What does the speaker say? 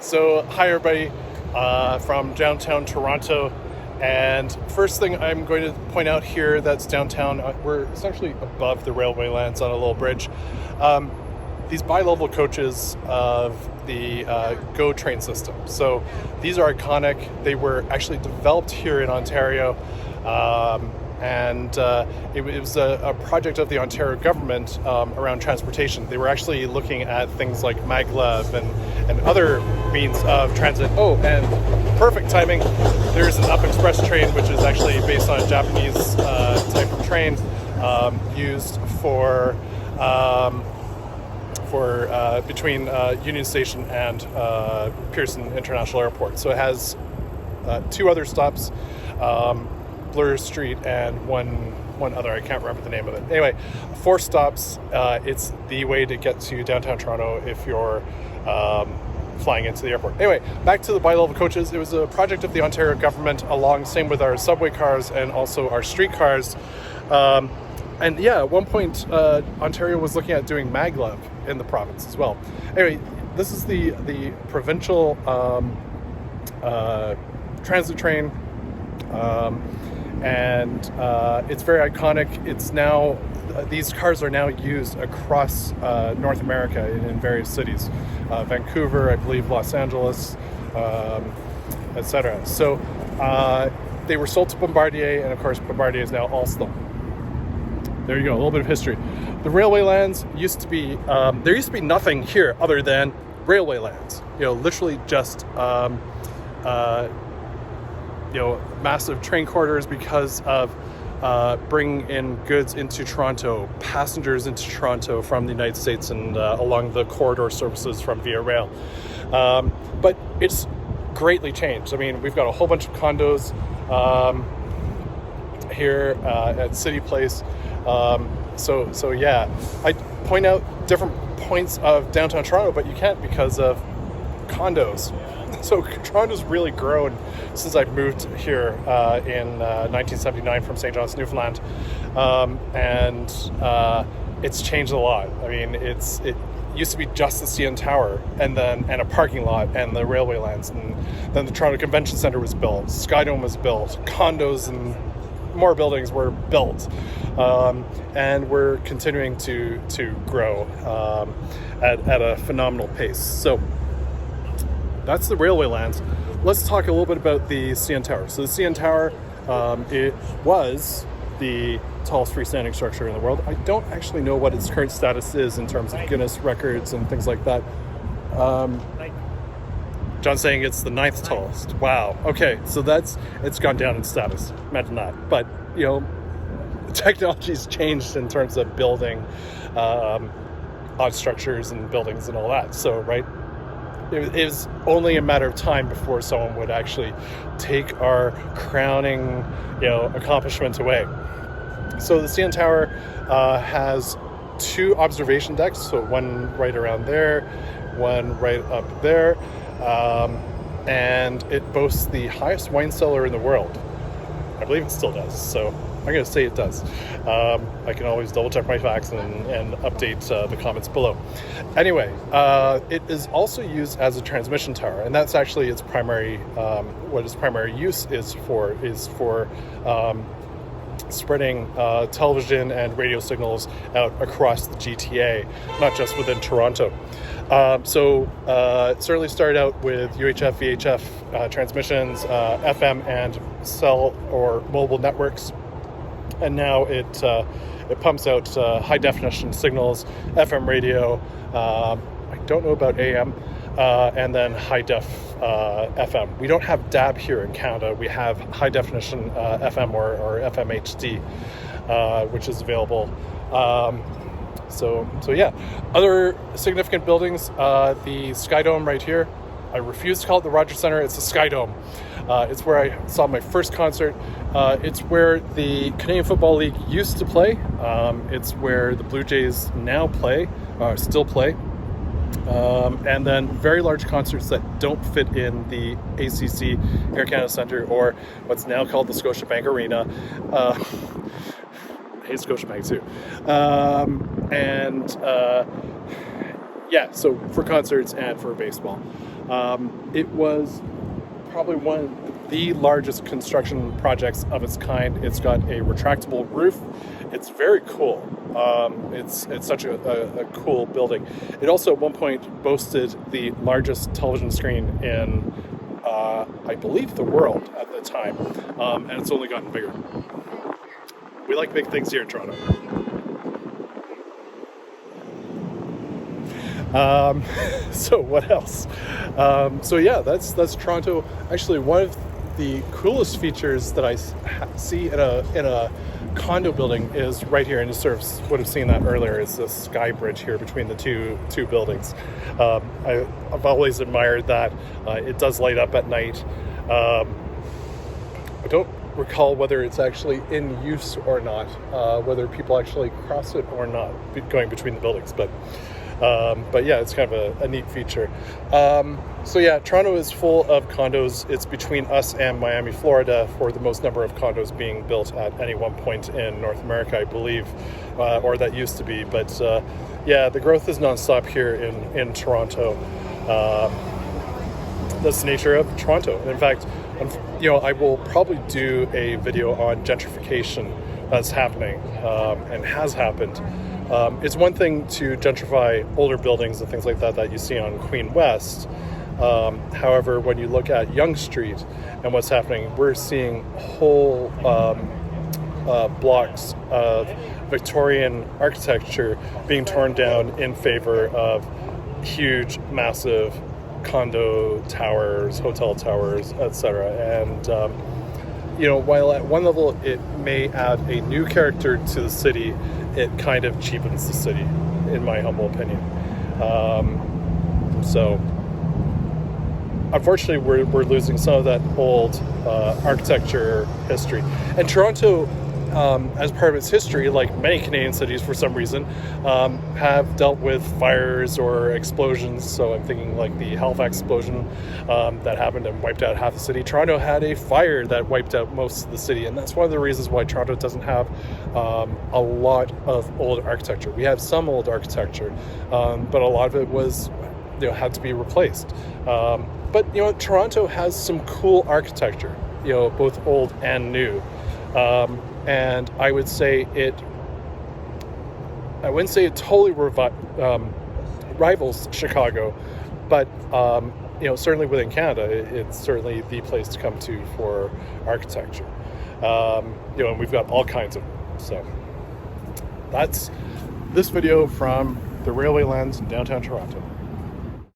So, hi everybody from downtown Toronto. And first thing I'm going to point out here that's downtown, we're essentially above the railway lands on a little bridge. These bi-level coaches of the GO train system. So these are iconic. They were actually developed here in Ontario. It was a project of the Ontario government around transportation. They were actually looking at things like maglev and other means of transit. Oh, and perfect timing. There's an Up Express train, which is actually based on a Japanese type of train used for between Union Station and Pearson International Airport. So it has two other stops. Bloor Street and one other, I can't remember the name of it. Anyway, 4 stops. It's the way to get to downtown Toronto if you're flying into the airport. Anyway, back to the bi-level coaches. It was a project of the Ontario government, same with our subway cars and also our streetcars. At one point, Ontario was looking at doing maglev in the province as well. Anyway, this is the provincial transit train. It's very iconic. It's now, these cars are now used across North America in various cities, Vancouver, I believe, Los Angeles, etc. So they were sold to Bombardier, and of course Bombardier is now Alstom. There you go, a little bit of history. The railway lands used to be, there used to be nothing here other than railway lands. Literally just massive train corridors because of bringing in goods into Toronto, passengers into Toronto from the United States and along the corridor services from Via Rail. But it's greatly changed. I mean, we've got a whole bunch of condos here at City Place. So yeah, I point out different points of downtown Toronto, but you can't because of condos. So Toronto's really grown since I moved here in 1979 from St. John's, Newfoundland, and it's changed a lot. I mean, it used to be just the CN Tower and a parking lot and the railway lands, and then the Toronto Convention Centre was built, Skydome was built, condos and more buildings were built, and we're continuing to grow at a phenomenal pace. So that's the railway lands. Let's talk a little bit about the CN Tower. So the CN Tower, it was the tallest freestanding structure in the world. I don't actually know what its current status is in terms of Guinness records and things like that. John's saying it's the 9th tallest. Wow. Okay, so it's gone down in status. Imagine that. But, technology's changed in terms of building odd structures and buildings and all that. So, right? It is only a matter of time before someone would actually take our crowning, accomplishment away. So the CN Tower has 2 observation decks, so one right around there, one right up there, and it boasts the highest wine cellar in the world. I believe it still does, so I'm going to say it does. I can always double check my facts and update the comments below. Anyway, it is also used as a transmission tower, and that's actually its primary, what its primary use is for spreading television and radio signals out across the GTA, not just within Toronto. It certainly started out with UHF, VHF transmissions, FM and cell or mobile networks. And now it pumps out high definition signals, FM radio. I don't know about AM, and then high def FM. We don't have DAB here in Canada. We have high definition FM or FM HD, which is available. So yeah. Other significant buildings, the Skydome right here. I refuse to call it the Rogers Centre. It's the Skydome. It's where I saw my first concert. It's where the Canadian Football League used to play. It's where the Blue Jays now still play. And then very large concerts that don't fit in the ACC Air Canada Centre or what's now called the Scotiabank Arena. I hate Scotiabank too. Yeah, so for concerts and for baseball. It was probably one of the largest construction projects of its kind. It's got a retractable roof. It's very cool. It's such a cool building. It also at one point boasted the largest television screen in, I believe, the world at the time, and it's only gotten bigger. We like big things here in Toronto. So what else? So yeah, that's Toronto. Actually, one of the coolest features that I see in a condo building is right here, and you sort of would have seen that earlier, is the sky bridge here between the two buildings. I've always admired that. It does light up at night. I don't recall whether it's actually in use or not, whether people actually cross it or not, going between the buildings, but yeah, it's kind of a neat feature. So yeah, Toronto is full of condos. It's between us and Miami, Florida, for the most number of condos being built at any one point in North America, I believe, or that used to be. But yeah, the growth is nonstop here in Toronto. That's the nature of Toronto. In fact, I will probably do a video on gentrification that's happening and has happened. It's one thing to gentrify older buildings and things like that you see on Queen West. However, when you look at Yonge Street and what's happening, we're seeing whole blocks of Victorian architecture being torn down in favor of huge, massive condo towers, hotel towers, etc. And while at one level it may add a new character to the city, it kind of cheapens the city, in my humble opinion. So unfortunately, we're losing some of that old architecture history. And Toronto, as part of its history, like many Canadian cities for some reason, have dealt with fires or explosions. So I'm thinking like the Halifax explosion that happened and wiped out half the city. Toronto had a fire that wiped out most of the city, and that's one of the reasons why Toronto doesn't have a lot of old architecture. We have some old architecture, but a lot of it was, had to be replaced. But Toronto has some cool architecture, both old and new. And I would say I wouldn't say it totally rivals Chicago, but certainly within Canada, it's certainly the place to come to for architecture. And we've got all kinds of them. So that's this video from the Railway Lands in downtown Toronto.